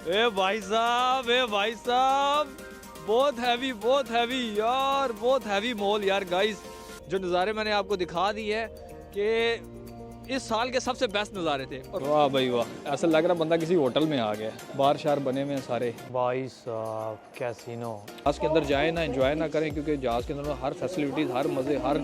भाई साहब, भाई साहब, बहुत हैवी यार, बहुत हैवी मॉल यार। गाइस, जो नज़ारे मैंने आपको दिखा दी है कि इस साल के सबसे बेस्ट नज़ारे थे। और वाह भाई वाह, ऐसा लग रहा बंदा किसी होटल में आ गया। बार शार बने हुए हैं सारे। भाई साहब कैसीनो। जहाज के अंदर जाए ना, एंजॉय ना करें, क्योंकि जहाज के अंदर हर फैसिलिटीज़, हर मज़े, हर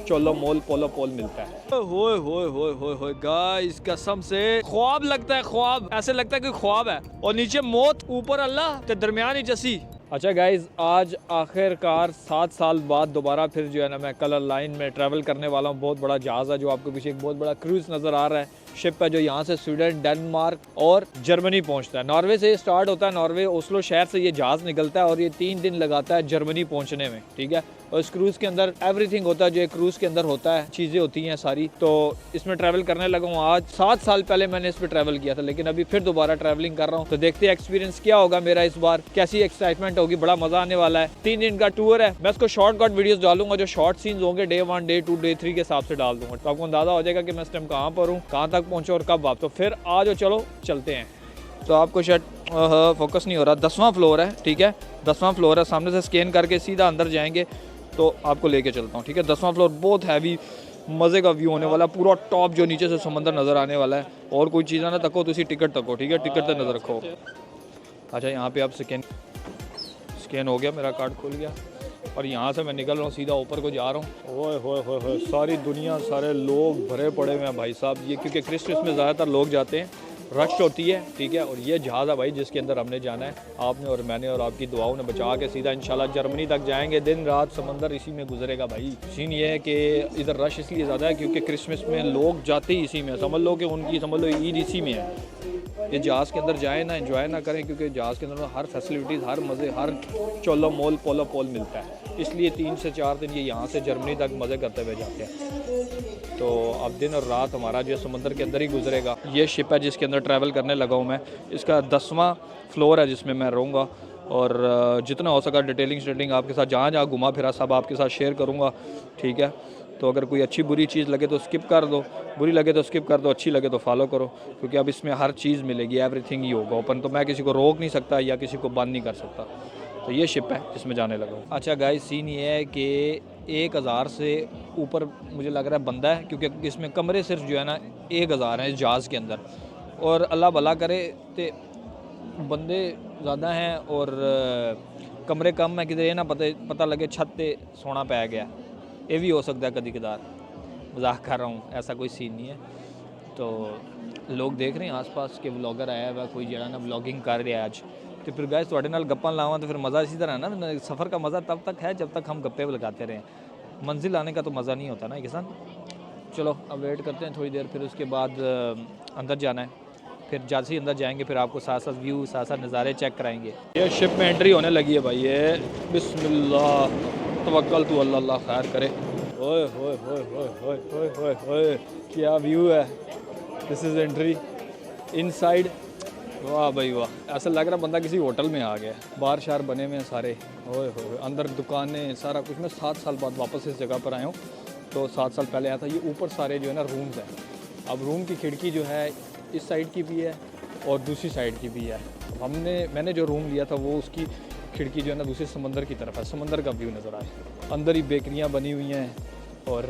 चोलो मोल पोलो पोल मिलता है। होए होए होए होए होए गाइस, कसम से ख्वाब लगता है, ख्वाब ऐसे लगता है कि ख्वाब है। और नीचे मौत, ऊपर अल्लाह, ते दरमियान ही जसी। अच्छा गाइज, आज आखिरकार 7 साल बाद दोबारा फिर जो है ना मैं कलर लाइन में ट्रैवल करने वाला हूँ। बहुत बड़ा जहाज़ है जो आपको पीछे एक बहुत बड़ा क्रूज़ नज़र आ रहा है। शिप है जो यहाँ से स्वीडन, डेनमार्क और जर्मनी पहुँचता है। नॉर्वे से स्टार्ट होता है, नॉर्वे ओस्लो शहर से ये जहाज़ निकलता है और ये 3 दिन लगाता है जर्मनी पहुँचने में, ठीक है। और इस क्रूज़ के अंदर एवरीथिंग होता है जो एक क्रूज़ के अंदर होता है, चीज़ें होती हैं सारी। तो इसमें ट्रैवल करने लगा हूँ आज। 7 साल पहले मैंने इस पर ट्रैवल किया था, लेकिन अभी फिर दोबारा ट्रैवलिंग कर रहा हूँ। तो देखते हैं एक्सपीरियंस क्या होगा मेरा इस बार, कैसी एक्साइटमेंट होगी, बड़ा मजा आने वाला है। 3 दिन का टूर है। मैं इसको शॉर्ट कट वीडियोस डालूंगा, जो शॉर्ट सीन्स होंगे डे 1, डे 2, डे 3 के हिसाब से डाल दूंगा। तो आपको अंदाजा हो जाएगा कि मैं इस टाइम कहाँ पर हूँ, कहाँ तक पहुँचा और कब वापस। तो फिर आज चलो चलते हैं। तो आपको शायद फोकस नहीं हो रहा, 10वां फ्लोर है, ठीक है। 10वां फ्लोर है, सामने से स्कैन करके सीधा अंदर जाएंगे तो आपको लेके चलता हूँ, ठीक है। 10वां फ्लोर बहुत हैवी मज़े का व्यू होने वाला है, पूरा टॉप जो नीचे से समंदर नज़र आने वाला है। और कोई चीज़ ना तको तो इसी टिकट तको, ठीक है, टिकट तक नज़र रखो। अच्छा, यहाँ पे आप स्कैन हो गया, मेरा कार्ड खुल गया और यहाँ से मैं निकल रहा हूँ, सीधा ऊपर को जा रहा हूँ। ओए होए होए होए, सारी दुनिया, सारे लोग भरे पड़े हुए हैं भाई साहब। ये क्योंकि क्रिसमस में ज़्यादातर लोग जाते हैं, रश होती है, ठीक है। और ये जहाज़ है भाई जिसके अंदर हमने जाना है। आपने और मैंने और आपकी दुआओं ने बचा के सीधा इंशाल्लाह जर्मनी तक जाएंगे। दिन रात समंदर इसी में गुजरेगा भाई। सीन ये है कि इधर रश इसलिए ज़्यादा है क्योंकि क्रिसमस में लोग जाते ही इसी में, समझ लो कि उनकी, समझ लो ईद इसी में है। ये जहाज़ के अंदर जाए ना, एंजॉय ना करें, क्योंकि जहाज़ के अंदर हर फैसिलिटीज़, हर मज़े, हर चोलो मोल पोलो पोल मिलता है। इसलिए 3 से 4 दिन ये यहाँ से जर्मनी तक मज़े करते हुए जाते हैं। तो अब दिन और रात हमारा जो समंदर के अंदर ही गुजरेगा। ये शिप है जिसके अंदर ट्रैवल करने लगा हूँ मैं। इसका 10वां फ्लोर है जिसमें मैं रहूँगा। और जितना हो सका डिटेलिंग आपके साथ, जहाँ जहाँ घुमा फिरा सब आपके साथ शेयर करूँगा, ठीक है। तो अगर कोई अच्छी बुरी चीज़ लगे तो स्किप कर दो, बुरी लगे तो स्किप कर दो, अच्छी लगे तो फॉलो करो, क्योंकि अब इसमें हर चीज़ मिलेगी, एवरीथिंग ही होगा ओपन। तो मैं किसी को रोक नहीं सकता या किसी को बंद नहीं कर सकता। तो ये शिप है जिसमें जाने लगा हूँ। अच्छा गाइस, सीन ये है कि 1000 से ऊपर मुझे लग रहा है बंदा है, क्योंकि इसमें कमरे सिर्फ जो है ना 1000 हैं इस जहाज़ के अंदर। और अल्लाह भला करे तो बंदे ज़्यादा हैं और कमरे कम है, किधर ये ना पता लगे छत पे सोना पै गया। ये भी हो सकता है कभी कदार, मजाक कर रहा हूँ, ऐसा कोई सीन नहीं है। तो लोग देख रहे हैं आसपास के व्लॉगर आया हुआ, कोई जरा ना व्लॉगिंग कर रहा है आज। तो फिर गाइस थोड़े नाल गप्पा लावा तो फिर मज़ा इसी तरह है ना। सफ़र का मज़ा तब तक है जब तक हम गप्पे लगाते रहें, मंजिल आने का तो मज़ा नहीं होता ना किसान। चलो अब वेट करते हैं थोड़ी देर, फिर उसके बाद अंदर जाना है। फिर जैसे ही अंदर जाएंगे फिर आपको साथ साथ व्यू, साथ साथ नज़ारे चेक कराएंगे। ये शिप में एंट्री होने लगी है भाई। ये बिस्मिल्लाह, तवक्कल तू अल्लाह, अल्लाह खैर करे। ओए होए होए होए होए होए होए होए, क्या व्यू है। This is entry inside. वाह भाई वाह, ऐसा लग रहा बंदा किसी होटल में आ गया। बार शार बने हुए हैं सारे। ओए होए, अंदर दुकानें, सारा कुछ। मैं 7 साल बाद वापस इस जगह पर आया हूँ। तो 7 साल पहले आया था। ये ऊपर सारे जो है ना रूम्स हैं। अब रूम की खिड़की जो है इस साइड की भी है और दूसरी साइड की भी है। मैंने जो रूम लिया था वो उसकी खिड़की जो है ना दूसरे समंदर की तरफ है, समंदर का व्यू नज़र आए। अंदर ही बेकरियां बनी हुई हैं और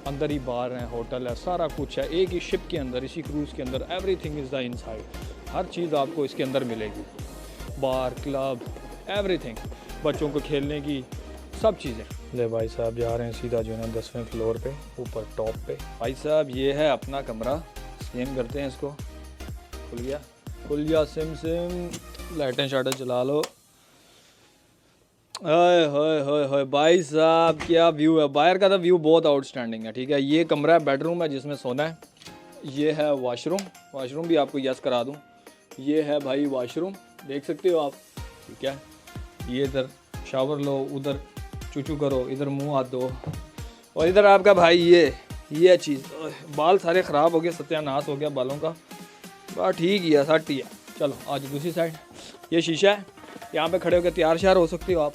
अंदर ही बार हैं, होटल है, सारा कुछ है एक ही शिप के अंदर, इसी क्रूज़ के अंदर। एवरीथिंग इज़ द इनसाइड, हर चीज़ आपको इसके अंदर मिलेगी। बार, क्लब, एवरीथिंग, बच्चों को खेलने की सब चीज़ें। ले भाई साहब जा रहे हैं सीधा जो है ना 10वें फ्लोर पे, ऊपर टॉप पे। भाई साहब ये है अपना कमरा, स्कैन करते हैं इसको। खुल गया सिम, लाइटें शाइटें चला लो। हाय हाय हाय हाय भाई साहब क्या व्यू है। बाहर का तो व्यू बहुत आउटस्टैंडिंग है, ठीक है। ये कमरा है, बेडरूम है जिसमें सोना है। ये है वाशरूम भी आपको यस करा दूं। ये है भाई वाशरूम, देख सकते हो आप, ठीक है। ये इधर शावर लो, उधर चूचू करो, इधर मुंह हाथ दो। और इधर आपका भाई ये चीज़, बाल सारे ख़राब हो गए, सत्यानाश हो गया बालों का। बस ठीक ही है, सट ही है। चलो आज दूसरी साइड। ये शीशा है, यहाँ पे खड़े होकर तैयार श्यार हो सकते हो आप।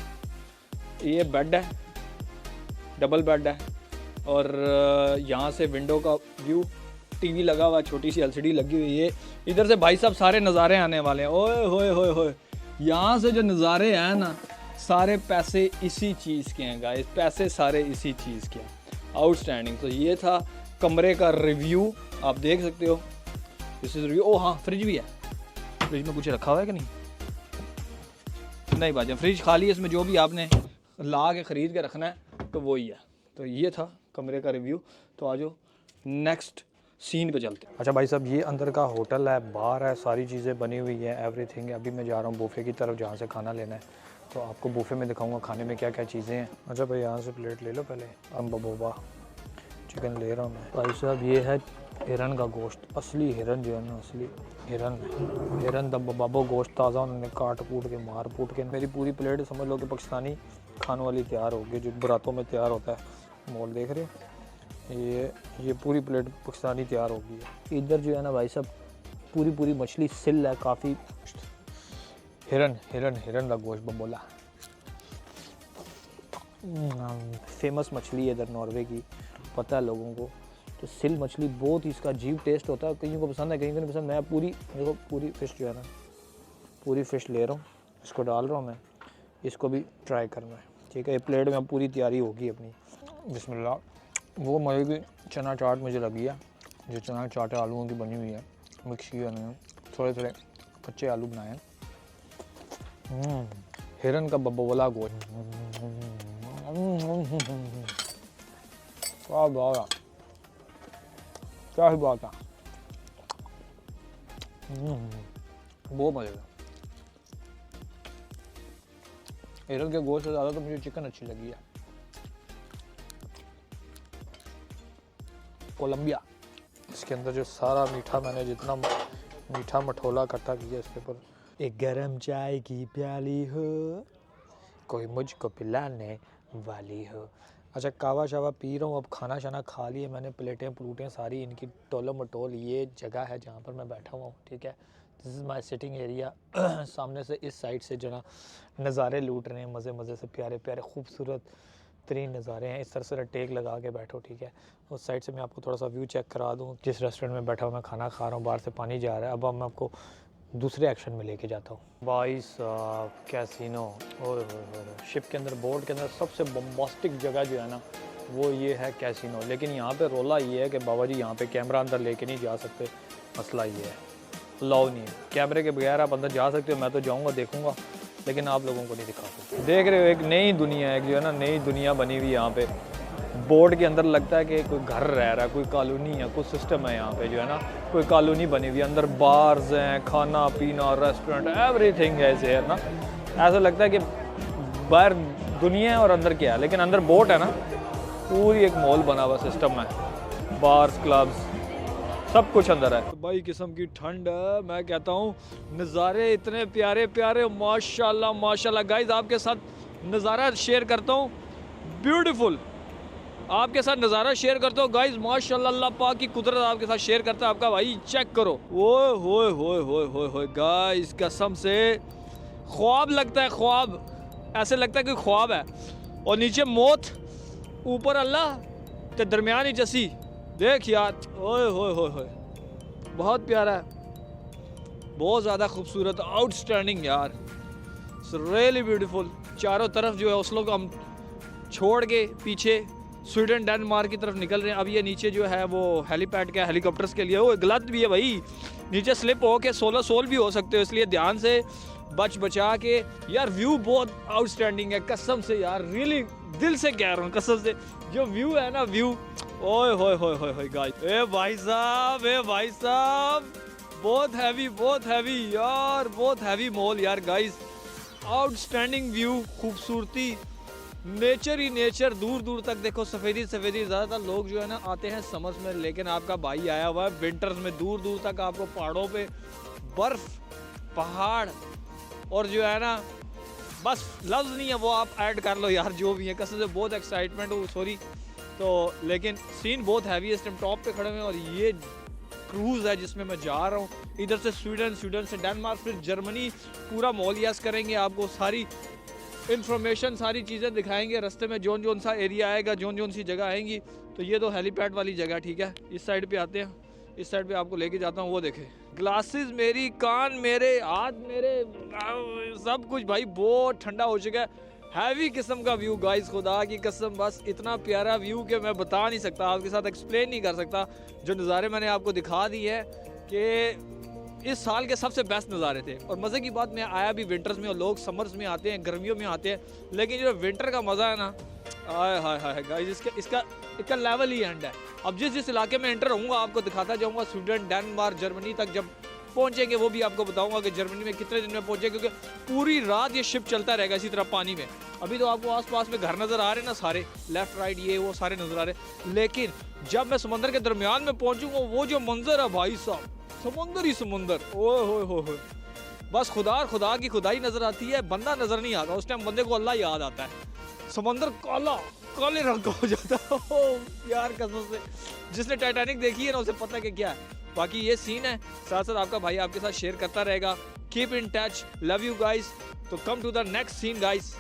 ये बेड है, डबल बेड है और यहाँ से विंडो का व्यू टीवी लगा हुआ, छोटी सी LCD लगी हुई है। इधर से भाई साहब सारे नज़ारे आने वाले हैं। ओए होए होए होए, यहाँ से जो नज़ारे हैं ना, सारे पैसे इसी चीज़ के हैं गाइस, पैसे सारे इसी चीज़ के हैं। आउटस्टैंडिंग। तो ये था कमरे का रिव्यू, आप देख सकते हो। This is review. ओ हाँ, फ्रिज भी है। फ्रिज में कुछ रखा हुआ है कि नहीं भाई, फ्रिज खाली है, इसमें जो भी आपने ला के ख़रीद के रखना है तो वही है। तो ये था कमरे का रिव्यू। तो आज नेक्स्ट सीन पे चलते हैं। अच्छा भाई साहब, ये अंदर का होटल है, बार है, सारी चीज़ें बनी हुई है, एवरीथिंग। अभी मैं जा रहा हूँ बूफे की तरफ जहाँ से खाना लेना है, तो आपको बूफे में दिखाऊंगा खाने में क्या क्या चीज़ें हैं। अच्छा भाई, यहाँ से प्लेट ले लो पहले। अम्बोबा चिकन ले रहा हूँ मैं। भाई साहब, ये है हिरन का गोश्त, असली हिरन जो है ना, असली हिरन बाबो गोश्त ताज़ा उन्होंने काट कूट के मार कूट के। मेरी पूरी प्लेट समझ लो कि पाकिस्तानी खाने वाली तैयार होगी, जो बरातों में तैयार होता है। मोल देख रहे हो, ये पूरी प्लेट पाकिस्तानी तैयार होगी। इधर जो है ना भाई साहब, पूरी मछली सिल है, काफ़ी हिरन का गोश्त बमोला। फेमस मछली है इधर नॉर्वे की, पता है लोगों को। तो सिल मछली बहुत ही, इसका अजीब टेस्ट होता है, कईयों को पसंद है, कईयों को नहीं पसंद। मैं पूरी फ़िश जो है ना, पूरी फ़िश ले रहा हूँ, इसको डाल रहा हूँ मैं, इसको भी ट्राई करना है, ठीक है। ये प्लेट में पूरी तैयारी होगी अपनी। बिस्मिल्लाह। वो मज़े की चना चाट मुझे लगी है, जो चना चाट आलूओं की बनी हुई है, मिक्स की है, थोड़े कच्चे आलू बनाए हैं। हिरन का बबोला गोश्त, क्या बात है, क्या ही बात है, बहुत मज़े का। हिरन के गोश्त से ज़्यादा तो मुझे चिकन अच्छी लगी है। कोलंबिया, इसके अंदर जो सारा मीठा, मैंने जितना मीठा मठोला इकट्ठा किया इसके ऊपर। एक गरम चाय की प्याली हो, कोई मुझको पिलाने वाली हो। अच्छा, कावा शावा पी रहा हूँ, अब खाना शाना खा लिए मैंने, प्लेटें सारी इनकी टोलो मटोल। ये जगह है जहाँ पर मैं बैठा हुआ हूँ, ठीक है। This is my sitting area. सामने से इस साइड से जो नज़ारे लूट रहे हैं, मज़े से प्यारे प्यारे खूबसूरत तरीन नज़ारे हैं। इस तरह से टेक लगा के बैठो, ठीक है। उस साइड से मैं आपको थोड़ा सा व्यू चेक करा दूँ। जिस रेस्टोरेंट में बैठा हूँ मैं, खाना खा रहा हूँ, बाहर से पानी जा रहा है। अब मैं आपको दूसरे एक्शन में लेके जाता हूँ। भाई साहब, कैसीनो, ओए शिप के अंदर, बोर्ड के अंदर सबसे बम्बास्टिक जगह जो है ना, वो ये है कैसीनो। लेकिन यहाँ पे रोला ये है कि बाबा जी यहाँ पे कैमरा अंदर लेके नहीं जा सकते। मसला ये है, अलाउ नहीं है, कैमरे के बगैर आप अंदर जा सकते हो। मैं तो जाऊँगा, देखूँगा, लेकिन आप लोगों को नहीं दिखा सकते। देख रहे हो, एक नई दुनिया है, एक जो है ना नई दुनिया बनी हुई यहाँ पे। बोर्ड के अंदर लगता है कि कोई घर रह रहा है, कोई कॉलोनी है, कुछ सिस्टम है यहाँ पे जो है ना, कोई कॉलोनी बनी हुई है। अंदर बार्स हैं, खाना पीना, रेस्टोरेंट, एवरीथिंग है ऐसे है ना। ऐसा लगता है कि बाहर दुनिया है और अंदर क्या है, लेकिन अंदर बोट है ना, पूरी एक मॉल बना हुआ सिस्टम है, बार्स, क्लब्स, सब कुछ अंदर है। तो भाई किस्म की ठंड है, मैं कहता हूँ नज़ारे इतने प्यारे प्यारे, माशाल्लाह माशाल्लाह। गाइस, आपके साथ नज़ारा शेयर करता हूँ, ब्यूटीफुल, आपके साथ नज़ारा शेयर करता हूँ गाइस, माशाल्लाह। अल्लाह पाक की कुदरत आपके साथ शेयर करता है। आपका भाई चेक करो, ओए होए होए होए होए होए गाइस, कसम से ख्वाब लगता है, ख्वाब, ऐसे लगता है कि ख्वाब है। और नीचे मौत, ऊपर अल्लाह, ते दरमियान ही जसी। देख यार, ओए होए होए होए, बहुत प्यारा है, बहुत ज़्यादा खूबसूरत, आउटस्टैंडिंग यार, रियली ब्यूटीफुल। चारों तरफ जो है ओस्लो को हम छोड़ के पीछे स्वीडन डेनमार्क की तरफ निकल रहे हैं। अब ये नीचे जो है वो हेलीपैड का, हेलीकॉप्टर्स के लिए, वो गलत भी है भाई, नीचे स्लिप हो के सोल भी हो सकते हो, इसलिए ध्यान से बचा के। यार व्यू बहुत आउटस्टैंडिंग है, कसम से यार, रियली दिल से कह रहा हूँ, कसम से। जो व्यू है ना, व्यू, ओए होए होए होए होए गाइस, ए भाई साहब, बहुत हैवी यार, बहुत हैवी मॉल यार गाइस। आउटस्टैंडिंग व्यू, खूबसूरती, नेचर ही नेचर, दूर दूर तक देखो, सफ़ेदी। ज़्यादातर लोग जो है ना आते हैं समर्स में, लेकिन आपका भाई आया हुआ है विंटर्स में। दूर दूर तक आपको पहाड़ों पे बर्फ़, पहाड़, और जो है ना, बस लफ्ज़ नहीं है, वो आप ऐड कर लो यार, जो भी है, कसम से बहुत एक्साइटमेंट हो, सॉरी। तो लेकिन सीन बहुत हैवी है, इस टाइम टॉप पे खड़े हुए हैं, और ये क्रूज़ है जिसमें मैं जा रहा हूँ। इधर से स्वीडन से डेनमार्क, फिर जर्मनी, पूरा मॉल यस करेंगे, आपको सारी इन्फॉर्मेशन, सारी चीज़ें दिखाएंगे। रास्ते में जोन जोन सा एरिया आएगा, जोन जोन सी जगह आएंगी। तो ये तो हेलीपैड वाली जगह, ठीक है। इस साइड पे आते हैं, इस साइड पे आपको लेके जाता हूँ। वो देखे ग्लासेस मेरी, कान मेरे, हाथ मेरे, सब कुछ भाई बहुत ठंडा हो चुका है। हैवी किस्म का व्यू गाइस, खुदा की कसम बस इतना प्यारा व्यू कि मैं बता नहीं सकता, आपके साथ एक्सप्लेन नहीं कर सकता। जो नज़ारे मैंने आपको दिखा दी है कि इस साल के सबसे बेस्ट नज़ारे थे। और मज़े की बात, मैं आया भी विंटर्स में और लोग समर्स में आते हैं, गर्मियों में आते हैं, लेकिन जो विंटर का मज़ा है ना, आय हाय हाय गाइस, इसका लेवल ही एंड है। अब जिस इलाके में एंटर होऊंगा आपको दिखाता जाऊंगा, स्वीडन, डेनमार्क, जर्मनी तक जब पहुंचेंगे वो भी आपको बताऊंगा कि जर्मनी में कितने दिन में पहुंचे, क्योंकि पूरी रात ये शिप चलता रहेगा इसी तरह पानी में। अभी तो आपको आसपास में घर नज़र आ रहे हैं ना सारे, लेफ्ट राइट ये वो सारे नज़र आ रहे हैं, लेकिन जब मैं समंदर के दरमियान में पहुंचूंगा वो जो मंजर है भाई साहब, समुंदर ही समुंदर, ओए हो, बस खुदा की खुदाई नज़र आती है, बंदा नज़र नहीं आता। उस टाइम बंदे को अल्लाह याद आता है। समंदर काले रंग का हो जाता है यार कसम से, जिसने टाइटैनिक देखी है ना उसे पता है कि क्या है। बाकी ये सीन है, साथ साथ आपका भाई आपके साथ शेयर करता रहेगा। Keep in touch, love you guys. तो come to the next scene guys.